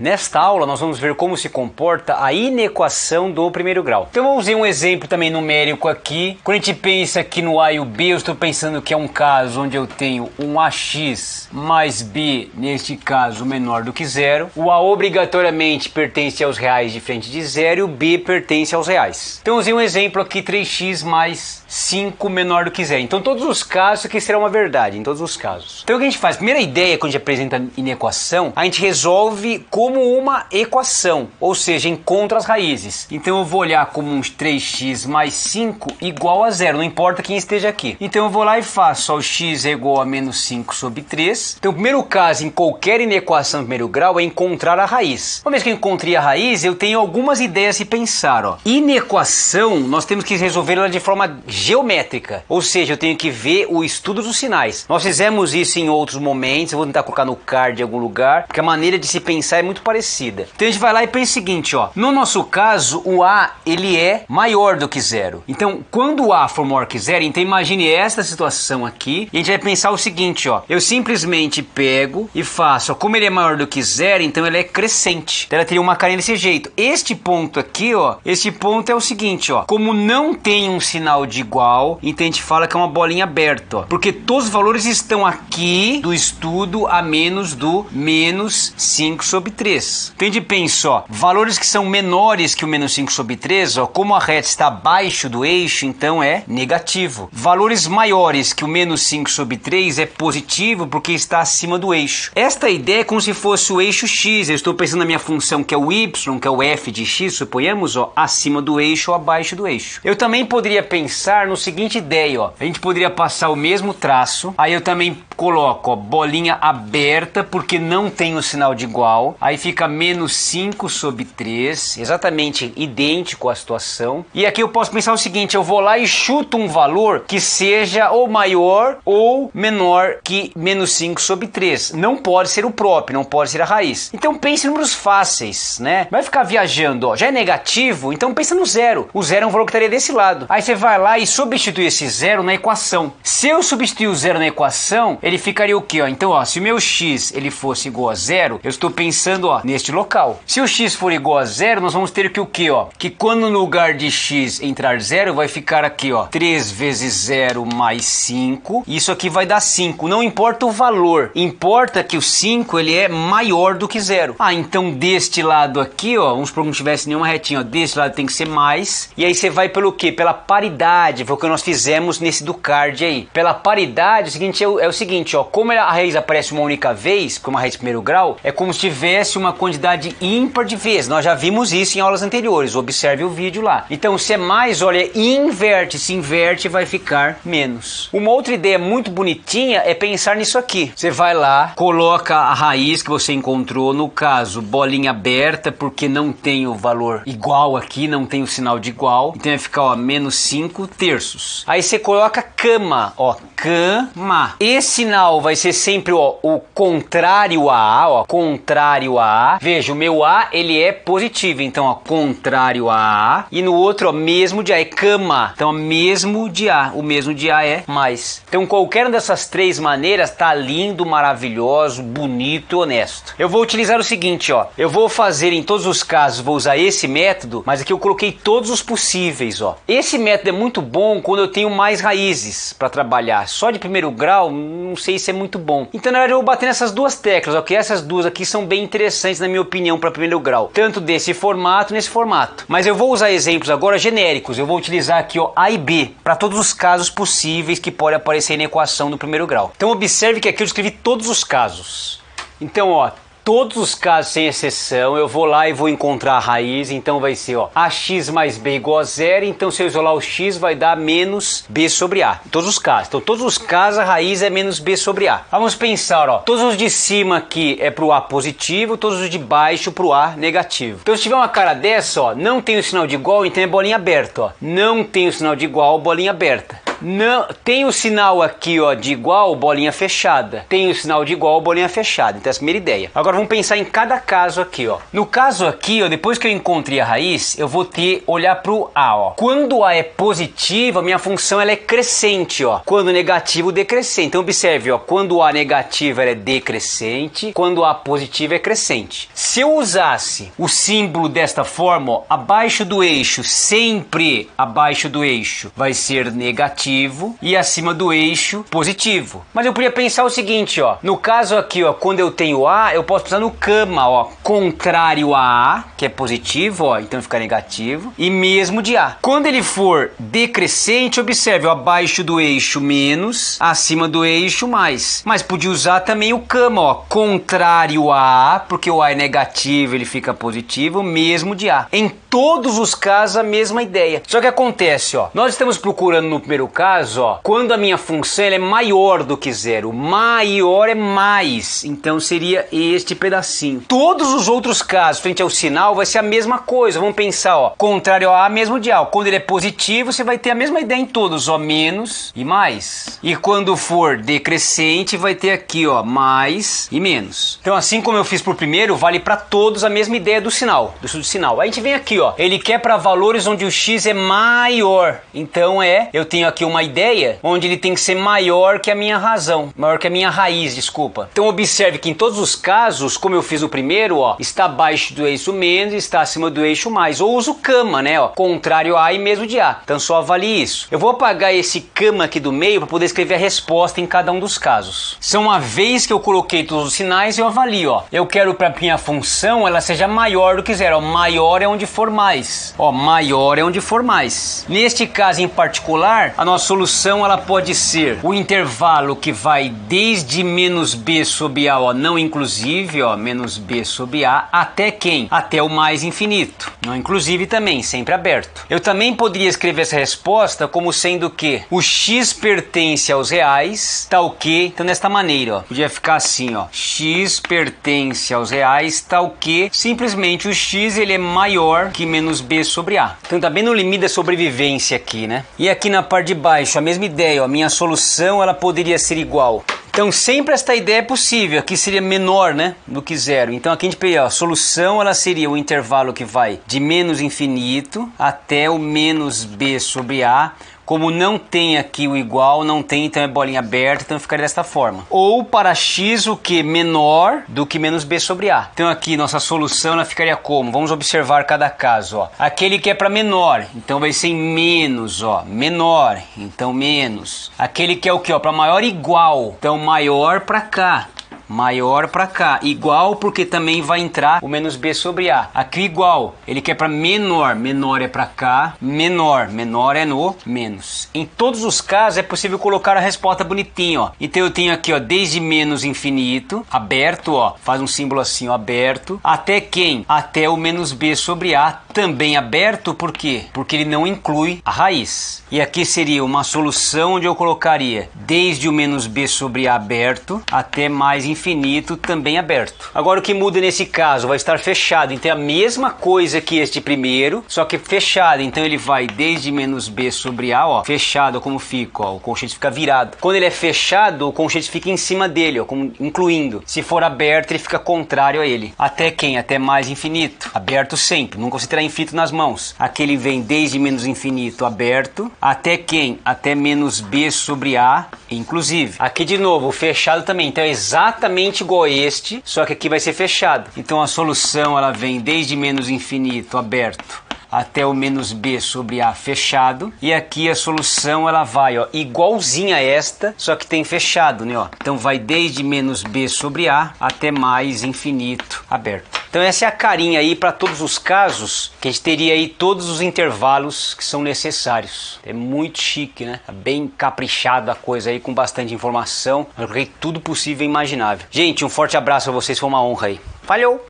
Nesta aula nós vamos ver como se comporta a inequação do primeiro grau. Então vamos ver um exemplo também numérico aqui. Quando a gente pensa aqui no A e o B, eu estou pensando que é um caso onde eu tenho um AX mais B, neste caso menor do que zero. O A obrigatoriamente pertence aos reais diferente de zero e o B pertence aos reais. Então vamos ver um exemplo aqui, 3x mais 5 menor do que zero. Então todos os casos aqui serão uma verdade, em todos os casos. Então o que a gente faz? Primeira ideia quando a gente apresenta inequação, a gente resolve como uma equação, ou seja, encontra as raízes. Então eu vou olhar como um 3x mais 5 igual a zero, não importa quem esteja aqui. Então eu vou lá e faço, ó, o x é igual a menos 5 sobre 3. Então o primeiro caso em qualquer inequação de primeiro grau é encontrar a raiz. Uma vez que eu encontrei a raiz, eu tenho algumas ideias de pensar. Ó. Inequação, nós temos que resolver ela de forma geométrica, ou seja, eu tenho que ver o estudo dos sinais. Nós fizemos isso em outros momentos, eu vou tentar colocar no card em algum lugar, porque a maneira de se pensar é muito parecida. Então a gente vai lá e pensa o seguinte, ó, no nosso caso, o A, ele é maior do que zero. Então, quando o A for maior que zero, então imagine esta situação aqui, e a gente vai pensar o seguinte, ó, eu simplesmente pego e faço, ó, como ele é maior do que zero, então ele é crescente. Então ela teria uma carinha desse jeito. Este ponto aqui, ó, este ponto é o seguinte, ó, como não tem um sinal de igual, então a gente fala que é uma bolinha aberta, ó, porque todos os valores estão aqui do estudo a menos do menos 5 sobre 3. Então a gente pensa, ó, valores que são menores que o menos 5 sobre 3, ó, como a reta está abaixo do eixo, então é negativo. Valores maiores que o menos 5 sobre 3 é positivo porque está acima do eixo. Esta ideia é como se fosse o eixo x, eu estou pensando na minha função que é o y, que é o f de x, suponhamos, ó, acima do eixo ou abaixo do eixo. Eu também poderia pensar no seguinte ideia, ó. A gente poderia passar o mesmo traço, aí eu também coloco, ó, bolinha aberta porque não tem o sinal de igual, aí fica menos 5 sobre 3, exatamente idêntico à situação. E aqui eu posso pensar o seguinte, eu vou lá e chuto um valor que seja ou maior ou menor que menos 5 sobre 3. Não pode ser o próprio, não pode ser a raiz. Então pense em números fáceis, né? Vai ficar viajando, ó, já é negativo, então pensa no zero. O zero é um valor que estaria desse lado. Aí você vai lá e substitui esse zero na equação. Se eu substituir o zero na equação, ele ficaria o quê? Ó? Então, ó, se o meu x ele fosse igual a zero, eu estou pensando, ó, neste local. Se o x for igual a zero, nós vamos ter que o quê? Ó? Que quando no lugar de x entrar zero, vai ficar aqui, ó, 3 vezes 0 mais 5. Isso aqui vai dar 5. Não importa o valor, importa que o 5 ele é maior do que zero. Ah, então deste lado aqui, ó, vamos supor que não tivesse nenhuma retinha, ó, deste lado tem que ser mais. E aí você vai pelo quê? Pela paridade, foi o que nós fizemos nesse do card aí. Pela paridade, o seguinte é o seguinte, ó, como a raiz aparece uma única vez, como a raiz de primeiro grau, é como se tivesse uma quantidade ímpar de vezes. Nós já vimos isso em aulas anteriores, observe o vídeo lá. Então se é mais, olha, inverte, se inverte vai ficar menos. Uma outra ideia muito bonitinha é pensar nisso aqui. Você vai lá, coloca a raiz que você encontrou, no caso, bolinha aberta, porque não tem o valor igual aqui, não tem o sinal de igual, então vai ficar, ó, menos 5 terços. Aí você coloca cama, ó, cama. Esse sinal vai ser sempre, ó, o contrário a A, ó, contrário a A. Veja, o meu A, ele é positivo, então, ó, contrário a A. E no outro, ó, mesmo de A, é cama. Então, ó, mesmo de A, o mesmo de A é mais. Então, qualquer uma dessas três maneiras tá lindo, maravilhoso, bonito, honesto. Eu vou utilizar o seguinte, ó, eu vou fazer em todos os casos, vou usar esse método, mas aqui eu coloquei todos os possíveis, ó. Esse método é muito bom quando eu tenho mais raízes para trabalhar. Só de primeiro grau, não sei se é muito bom. Então, na verdade, eu vou bater nessas duas teclas, ok? Essas duas aqui são bem interessantes, na minha opinião, para primeiro grau. Tanto desse formato, nesse formato. Mas eu vou usar exemplos agora genéricos. Eu vou utilizar aqui, ó, A e B, para todos os casos possíveis que pode aparecer na equação do primeiro grau. Então, observe que aqui eu escrevi todos os casos. Então, ó, todos os casos sem exceção, eu vou lá e vou encontrar a raiz, então vai ser, ó, ax mais b igual a zero, então se eu isolar o x vai dar menos b sobre a. Todos os casos. Então todos os casos a raiz é menos b sobre a. Vamos pensar, ó, todos os de cima aqui é pro a positivo, todos os de baixo pro a negativo. Então se tiver uma cara dessa, ó, não tem o sinal de igual, então é bolinha aberta, ó. Não tem o sinal de igual, bolinha aberta. Não, tem o sinal aqui, ó, de igual, bolinha fechada. Tem o sinal de igual, bolinha fechada. Então essa é a primeira ideia. Agora vamos pensar em cada caso aqui, ó. No caso aqui, ó, depois que eu encontrei a raiz, eu vou olhar pro A, ó. Quando A é positivo, a minha função ela é crescente, ó. Quando negativo, decrescente. Então observe, ó, quando A negativo ela é decrescente, quando A positivo é crescente. Se eu usasse o símbolo desta forma, ó, abaixo do eixo, sempre abaixo do eixo vai ser negativo e acima do eixo positivo. Mas eu podia pensar o seguinte, ó, no caso aqui, ó, quando eu tenho A, eu posso pensar no cama, ó, contrário a A, que é positivo, ó, então fica negativo, e mesmo de A. Quando ele for decrescente, observe, ó, abaixo do eixo menos, acima do eixo mais. Mas podia usar também o cama, ó, contrário a A, porque o A é negativo, ele fica positivo, mesmo de A. Em todos os casos a mesma ideia. Só que acontece, ó, nós estamos procurando no primeiro caso, ó, quando a minha função ela é maior do que zero. Maior é mais, então seria este pedacinho. Todos os outros casos, frente ao sinal, vai ser a mesma coisa. Vamos pensar, ó, contrário a A, mesmo de A. Quando ele é positivo, você vai ter a mesma ideia em todos, ó, menos e mais. E quando for decrescente, vai ter aqui, ó, mais e menos. Então assim como eu fiz pro primeiro, vale para todos a mesma ideia do sinal, do estudo de sinal. Aí a gente vem aqui, ó, ele quer para valores onde o x é maior. Então eu tenho aqui uma ideia onde ele tem que ser maior que a minha razão, maior que a minha raiz, desculpa. Então observe que em todos os casos, como eu fiz o primeiro, ó, está abaixo do eixo menos, está acima do eixo mais. Ou uso cama, né, ó, contrário a A e mesmo de A. Então só avalie isso. Eu vou apagar esse cama aqui do meio para poder escrever a resposta em cada um dos casos. Então uma vez que eu coloquei todos os sinais, eu avalio, ó. Eu quero para minha função ela seja maior do que zero, ó. Maior é onde for mais. Ó, maior é onde for mais. Neste caso em particular, a nossa solução ela pode ser o intervalo que vai desde menos b sobre a, ó, não inclusive, ó, menos b sobre a, até quem? Até o mais infinito. Não inclusive também, sempre aberto. Eu também poderia escrever essa resposta como sendo que o x pertence aos reais, tal que, então desta maneira, ó, podia ficar assim, ó, x pertence aos reais, tal que, simplesmente o x ele é maior que menos b sobre a. Então tá bem no limite da sobrevivência aqui, né? E aqui na parte de baixo, a mesma ideia, ó, a minha solução ela poderia ser igual. Então sempre esta ideia é possível, aqui seria menor, né, do que zero. Então aqui a gente pega, ó, a solução ela seria o intervalo que vai de menos infinito até o menos b sobre a. Como não tem aqui o igual, não tem, então é bolinha aberta, então ficaria desta forma. Ou para x o que? Menor do que menos b sobre a. Então aqui nossa solução ela ficaria como? Vamos observar cada caso, ó. Aquele que é para menor, então vai ser em menos, ó. Menor, então menos. Aquele que é o que, ó? Para maior igual, então maior para cá. Maior para cá, igual porque também vai entrar o menos b sobre a. Aqui igual, ele quer para menor, menor é para cá, menor, menor é no menos. Em todos os casos é possível colocar a resposta bonitinho, ó. Então eu tenho aqui, ó, desde menos infinito, aberto, ó, faz um símbolo assim, ó, aberto, até quem? Até o menos b sobre a, também aberto, por quê? Porque ele não inclui a raiz. E aqui seria uma solução onde eu colocaria desde o menos b sobre a aberto até mais infinito também aberto. Agora o que muda nesse caso? Vai estar fechado, então é a mesma coisa que este primeiro, só que fechado. Então ele vai desde menos b sobre a, ó, fechado, como fica, ó, o colchete fica virado. Quando ele é fechado, o colchete fica em cima dele, ó, como incluindo. Se for aberto, ele fica contrário a ele. Até quem? Até mais infinito. Aberto sempre, nunca você terá infinito nas mãos. Aqui ele vem desde menos infinito aberto, até quem? Até menos b sobre a, inclusive. Aqui de novo, fechado também, então é exatamente igual a este, só que aqui vai ser fechado. Então a solução ela vem desde menos infinito aberto até o menos b sobre a fechado, e aqui a solução ela vai, ó, igualzinha a esta, só que tem fechado, né, ó. Então vai desde menos b sobre a até mais infinito aberto. Então essa é a carinha aí para todos os casos, que a gente teria aí todos os intervalos que são necessários. É muito chique, né? Bem caprichado a coisa aí, com bastante informação. Eu coloquei tudo possível e imaginável. Gente, um forte abraço a vocês, foi uma honra aí. Falhou!